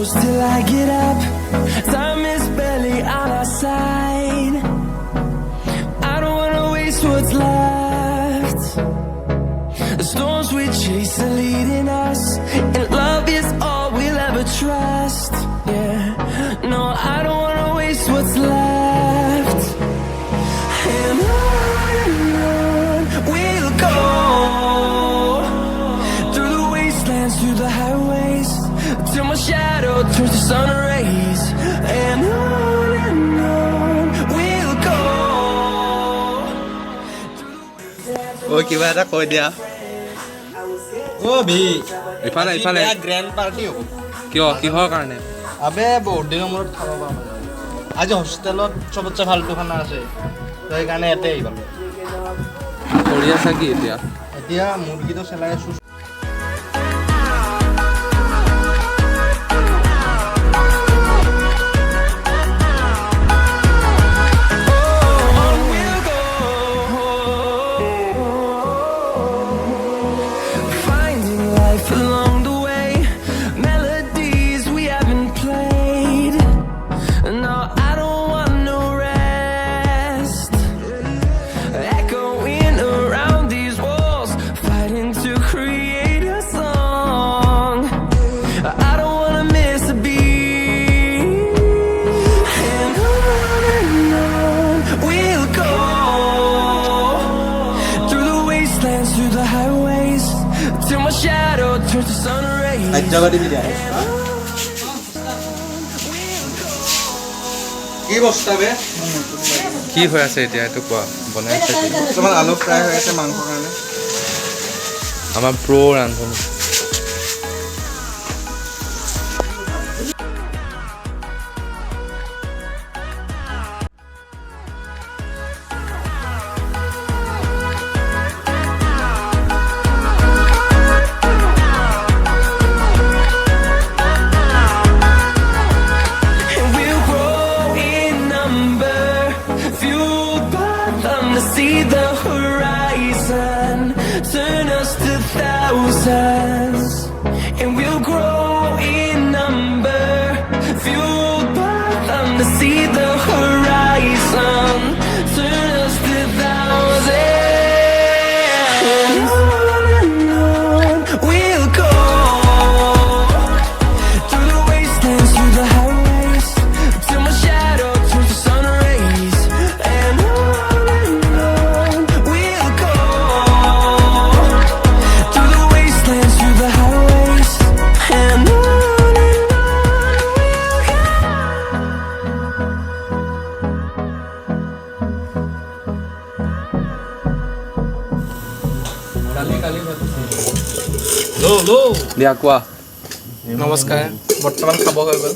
close till I get up. Time is barely on our side. I don't wanna waste what's left. The storms we chase are leading us, and love is all we'll ever trust. Yeah, no, I don't wanna waste what's left. And on we'll go, through the wastelands, through the highways, till my shadow turns to sun rays. And on we'll go. ও কিবা এটা কৈ দিয়া ও V ইফালে grand party হ'ব কিহৰ কাৰণে আবে বহুত দিনৰ মূৰত খাব পাম আজি হোষ্টেলত চবতছে ভালটো খানা আছে তো সেইকাৰণে ইয়াতে আহিব কৰি আছা কি এতিয়া মুৰ্গীটো চেলাই আছো জগতি দিয়া কি বস্তা বে কি হৈ আছে এতিয়া এইটো কোৱা বনাই আছে কি তোমাৰ আলু ফ্ৰাই হৈ আছে মাংস কাৰণে আমাৰ প্ৰো ৰান্ধনী see the horizon, turn us to thousands, and we'll grow in number, fueled by them to see the horizon, turn us to thousands, and on we'll go, through the wastelands, through the highways, till my shadow turns to sun rays, and দিয়া কোৱা নমস্কাৰ বৰ্তমান খাব হৈ গ'ল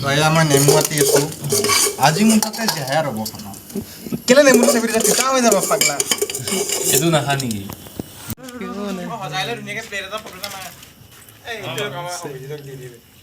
তই আমাৰ নেমু কাটি আছো আজি মোৰ তাতে জেহেৰ হ'ব খানা কেলে নেমু চেপি দিছা তিতা হৈ যাব পাগলা এইটো নাখা নেকি সজাইলে ধুনীয়াকৈ প্লেট এটা ফটো এটা মাৰ এই এইটো কাম অভিজিতক দি দিবি